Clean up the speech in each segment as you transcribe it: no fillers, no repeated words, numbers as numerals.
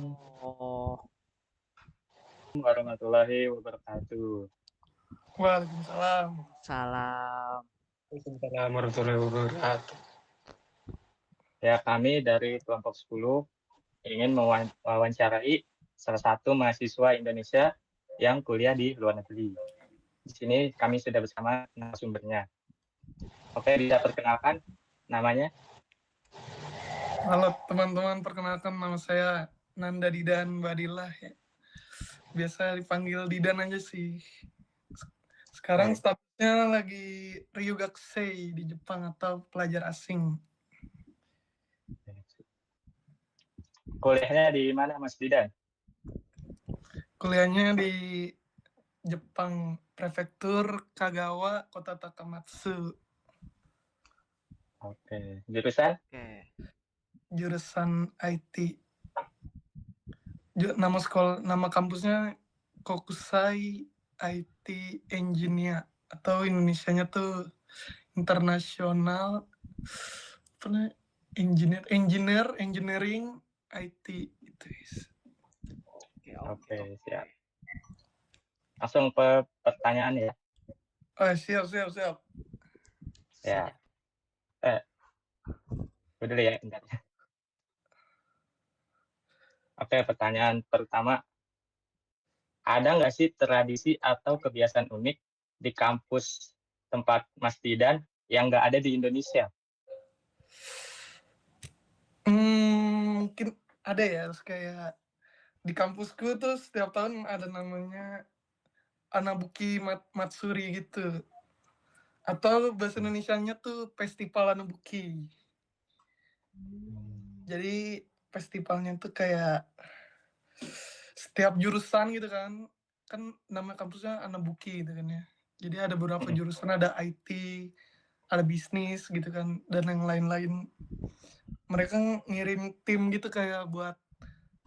Oh, Warahmatullahi wabarakatuh. Waalaikumsalam. salam. Waalaikumsalam warahmatullahi wabarakatuh. Ya, kami dari kelompok 10 ingin mewawancarai salah satu mahasiswa Indonesia yang kuliah di luar negeri. Di sini kami sudah bersama narasumbernya. Oke, bisa perkenalkan namanya? Halo teman-teman, perkenalkan nama saya Nanda Didan Badillah ya. Biasa dipanggil Didan aja sih. Sekarang Oke. statusnya lagi Ryugakusei di Jepang atau pelajar asing. Kuliahnya di mana, Mas Didan? Kuliahnya di Jepang, Prefektur Kagawa, Kota Takamatsu. Oke. Jurusan? Oke. Jurusan IT. Nama kampusnya Kokusai IT Engineer atau Indonesianya tuh Internasional Engineering IT itu. Oke, siap. Langsung ke pertanyaan ya. Oh, siap. Ya. Udah ya, bentar. Oke, pertanyaan pertama. Ada nggak sih tradisi atau kebiasaan unik di kampus tempat Mas Didan yang nggak ada di Indonesia? Mungkin ada ya, kayak di kampusku tuh setiap tahun ada namanya Anabuki Matsuri gitu. Atau bahasa Indonesianya tuh Festival Anabuki. Jadi festivalnya tuh kayak setiap jurusan gitu kan nama kampusnya Anabuki gitu kan ya. Jadi ada beberapa jurusan, ada IT, ada bisnis gitu kan, dan yang lain-lain. Mereka ngirim tim gitu kayak buat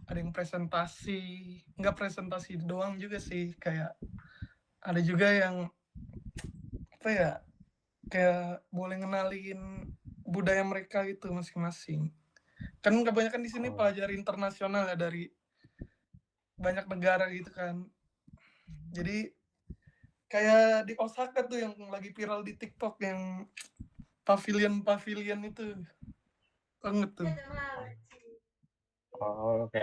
ada yang presentasi, nggak presentasi doang juga sih, kayak ada juga yang apa ya, kayak boleh ngenalin budaya mereka gitu masing-masing. Kan kebanyakan di sini pelajar internasional ya dari banyak negara gitu kan. Jadi kayak di Osaka tuh yang lagi viral di TikTok yang pavilion itu banget tuh. Oh, oke.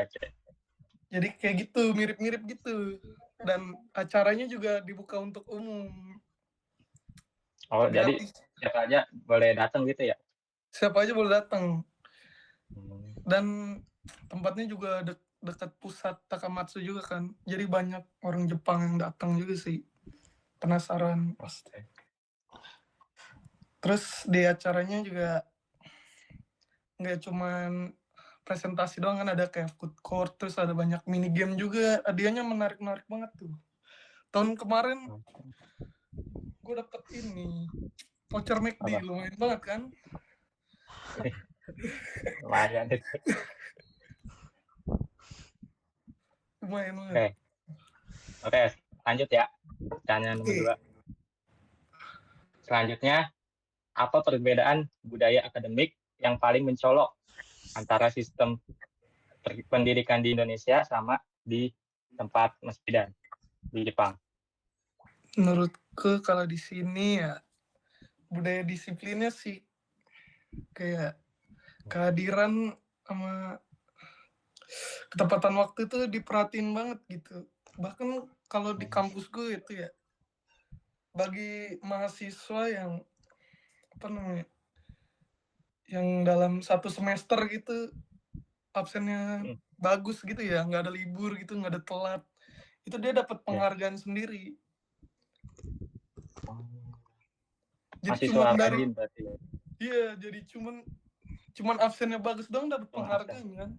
Jadi kayak gitu, mirip-mirip gitu. Dan acaranya juga dibuka untuk umum. Oh, jadi Gratis. siapa aja boleh datang gitu ya? Siapa aja boleh datang. Hmm. Dan tempatnya juga dekat pusat Takamatsu juga kan. Jadi banyak orang Jepang yang datang juga sih. Penasaran pasti. Terus di acaranya juga nggak cuman presentasi doang kan, ada kayak food court, terus ada banyak mini game juga. Hadiahnya menarik-menarik banget tuh. Tahun kemarin gue dapet ini voucher McD, lumayan banget kan. Lumayan itu. Lumayan banget. Oke, lanjut ya. Pertanyaan nomor 2. Selanjutnya, apa perbedaan budaya akademik yang paling mencolok antara sistem pendidikan di Indonesia sama di tempat Mas Didan di Jepang? Menurutku kalau di sini ya budaya disiplinnya sih kayak kehadiran sama ketepatan waktu itu diperhatiin banget gitu. Bahkan kalau di kampusku itu ya, bagi mahasiswa yang apa namanya, yang dalam satu semester gitu absennya bagus gitu ya, nggak ada libur gitu, nggak ada telat, itu dia dapat penghargaan sendiri. Jadi Mahasiswa cuman dari rajin berarti. iya, jadi cuman absennya bagus dong dapat penghargaan kan.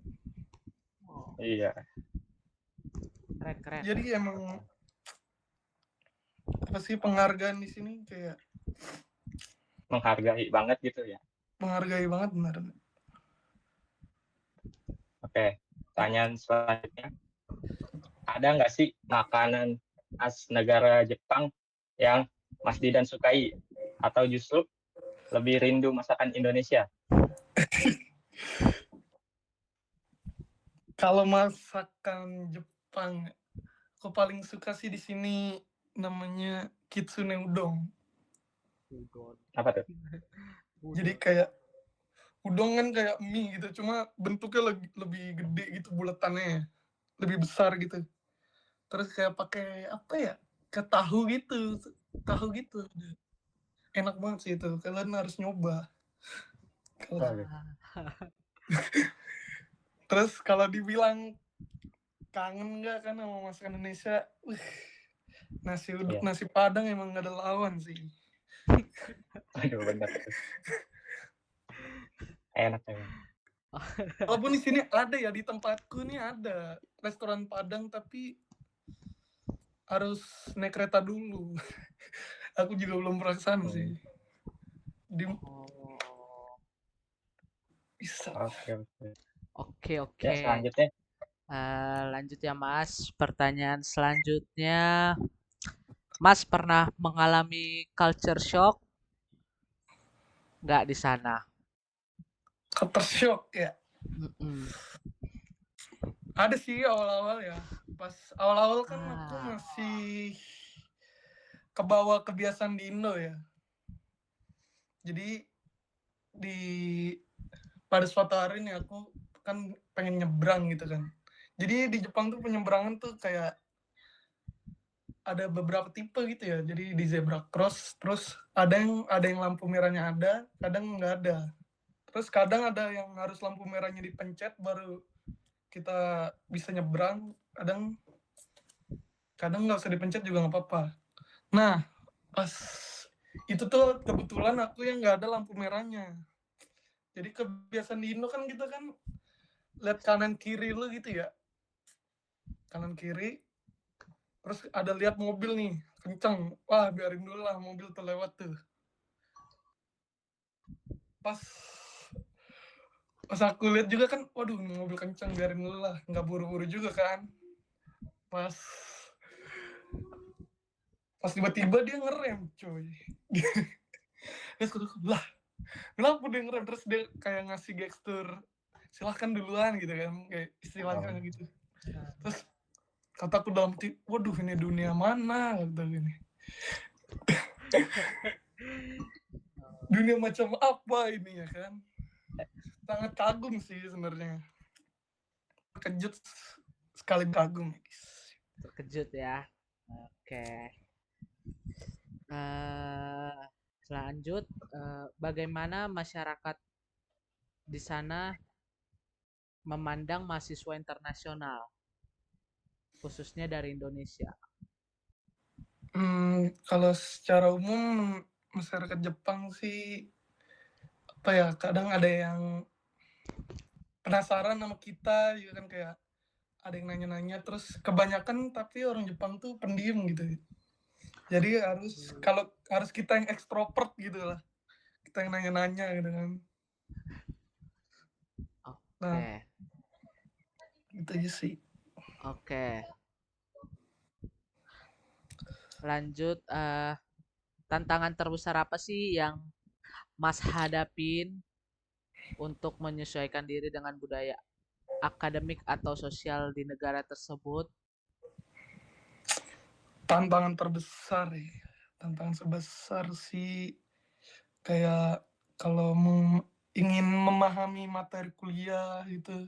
Iya. Keren. Jadi emang apa sih, penghargaan di sini kayak Menghargai banget gitu ya. menghargai banget benar. Oke, pertanyaan selanjutnya. Ada nggak sih makanan khas negara Jepang yang Mas Didan sukai? Atau justru lebih rindu masakan Indonesia? Kalau masakan Jepang, aku paling suka sih di sini namanya kitsune udon. Udon. Apa tuh? Jadi kayak udon kan kayak mie gitu, cuma bentuknya lebih gede gitu buletannya, lebih besar gitu. Terus kayak pakai apa ya? Ke tahu gitu. Enak banget sih itu. Kalian harus nyoba. Terus kalau dibilang kangen nggak kan sama masakan Indonesia, Iya. nasi Padang emang nggak ada lawan sih. Aduh, bener. Enak emang. Walaupun di sini ada ya, di tempatku nih ada restoran Padang, tapi harus naik kereta dulu. Aku juga belum pernah kesana sih. Oh. Bisa. Oke. Oke. Ya, selanjutnya. Lanjut ya Mas. Pertanyaan selanjutnya, Mas pernah mengalami culture shock nggak di sana? Culture shock ya. Mm-mm. Ada sih awal-awal ya. Pas awal-awal kan aku Ah. masih kebawa kebiasaan di Indo ya. Jadi pada suatu hari nih aku kan pengen nyebrang gitu kan. Jadi di Jepang tuh penyeberangan tuh kayak ada beberapa tipe gitu ya. Jadi di zebra cross, terus ada yang lampu merahnya ada, kadang nggak ada. Terus kadang ada yang harus lampu merahnya dipencet baru kita bisa nyebrang. Kadang nggak usah dipencet juga nggak apa-apa. Nah, pas itu tuh kebetulan aku yang nggak ada lampu merahnya. Jadi kebiasaan di Indo kan kita kan lihat kanan kiri lu gitu ya, kanan kiri, terus ada lihat mobil nih kenceng, wah biarin dulu lah mobil tuh lewat tuh. Pas aku lihat juga kan, waduh mobil kenceng, biarin dulu lah, nggak buru-buru juga kan. Pas tiba-tiba dia ngerem cuy. Terus aku lah kenapa dia ngerem, terus dia kayak ngasih gestur silahkan duluan gitu kan, kayak istilahnya gitu. Terus kataku dalam hati, waduh ini dunia mana gitu gini. Dunia macam apa ini ya kan. Sangat kagum sih sebenarnya. Terkejut sekali kagum. Terkejut ya. Oke. Selanjut, bagaimana masyarakat di sana memandang mahasiswa internasional, khususnya dari Indonesia? Kalau secara umum masyarakat Jepang sih apa ya, kadang ada yang penasaran sama kita juga kan, kayak ada yang nanya-nanya, terus kebanyakan tapi orang Jepang tuh pendiam gitu. Jadi harus kita yang ekstrovert gitu lah. Kita yang nanya-nanya gitu kan. Nah, Oke. gitu aja sih. Oke. Lanjut, tantangan terbesar apa sih yang Mas hadapin untuk menyesuaikan diri dengan budaya akademik atau sosial di negara tersebut? Tantangan terbesar ya. Tantangan sebesar sih kayak kalau ingin memahami materi kuliah itu,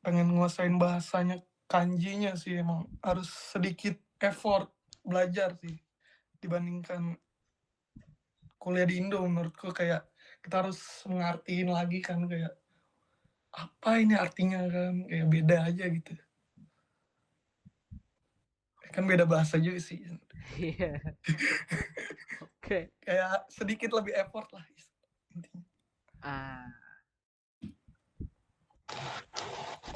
pengen nguasain bahasanya, kanjinya sih emang harus sedikit effort belajar sih dibandingkan kuliah di Indo. Menurutku kayak kita harus mengartiin lagi kan, kayak apa ini artinya kan, kayak beda aja gitu kan, beda bahasa juga sih. Iya. Oke. Kayak sedikit lebih effort lah intinya.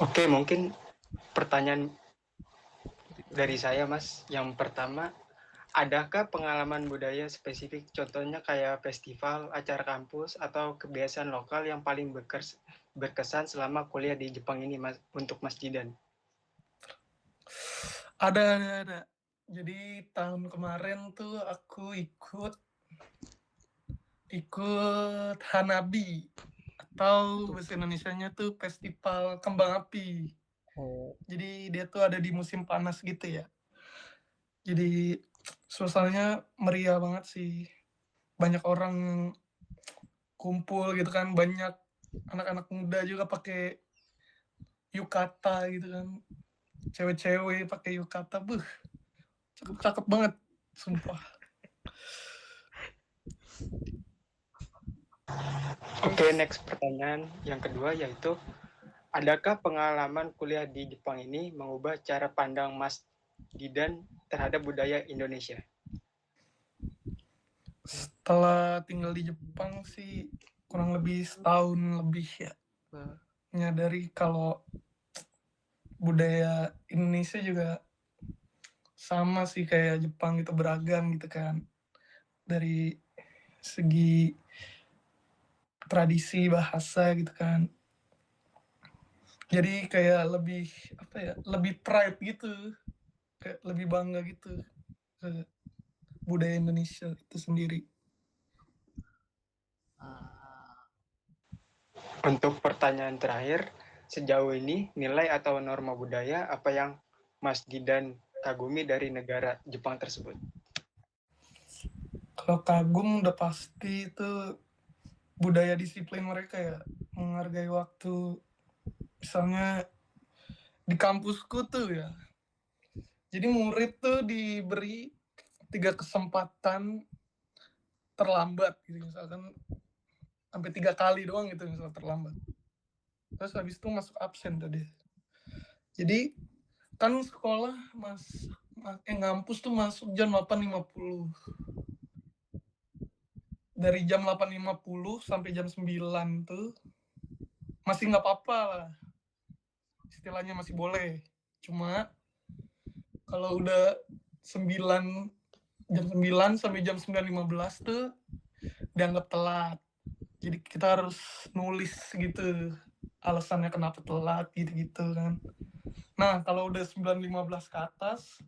Oke, mungkin pertanyaan dari saya, Mas. Yang pertama, adakah pengalaman budaya spesifik, contohnya kayak festival, acara kampus, atau kebiasaan lokal yang paling berkesan selama kuliah di Jepang ini, Mas, untuk Mas Jidan? Ada. Jadi tahun kemarin tuh aku ikut Hanabi, atau bahasa Indonesianya tuh festival kembang api. Oh. Jadi dia tuh ada di musim panas gitu ya. Jadi suasananya meriah banget sih. Banyak orang kumpul gitu kan, banyak anak-anak muda juga pakai yukata gitu kan. Cewek-cewek pakai yukata, cakep-cakep banget, sumpah. Oke, next pertanyaan yang kedua yaitu, adakah pengalaman kuliah di Jepang ini mengubah cara pandang Mas Didan terhadap budaya Indonesia? Setelah tinggal di Jepang sih kurang lebih setahun lebih ya, menyadari kalau budaya Indonesia juga sama sih kayak Jepang gitu, beragam gitu kan, dari segi tradisi bahasa gitu kan. Jadi kayak lebih apa ya, lebih pride gitu, kayak lebih bangga gitu ke budaya Indonesia itu sendiri. Untuk pertanyaan terakhir, sejauh ini nilai atau norma budaya apa yang Mas Didan kagumi dari negara Jepang tersebut? Kalau kagum udah pasti itu budaya disiplin mereka ya, menghargai waktu. Misalnya di kampusku tuh ya, jadi murid tuh diberi 3 kesempatan terlambat gitu, misalkan sampai 3 kali doang gitu misal terlambat. Terus habis itu masuk absen tuh dia. Jadi kan sekolah ngampus tuh masuk jam 8.50. Dari jam 8.50 sampai jam 9 tuh masih nggak apa-apa lah. Istilahnya masih boleh. Cuma kalau udah 9 jam 9 sampai jam 9.15 tuh dianggap telat. Jadi kita harus nulis gitu alasannya kenapa telat gitu-gitu kan. Nah, kalau udah 9.15 ke atas,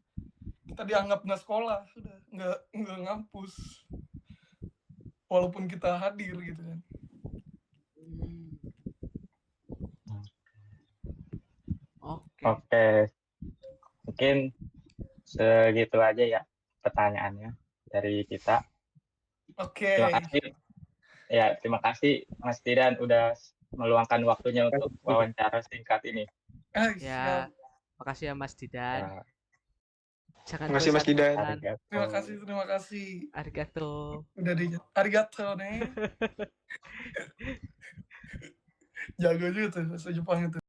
kita dianggap nggak sekolah, udah nggak ngampus. Walaupun kita hadir gitu kan. Oke. Oke, mungkin segitu aja ya pertanyaannya dari kita. Oke. Terima kasih. Ya, terima kasih Mas Didan udah meluangkan waktunya untuk wawancara singkat ini. Ya, Siap. makasih ya Mas Didan. Ya, Jangan Terima kasih, Mas Didan. bosan-bosan. Terima kasih. Arigato. Udah arigato nih. Jago juga tuh bahasa Jepang itu.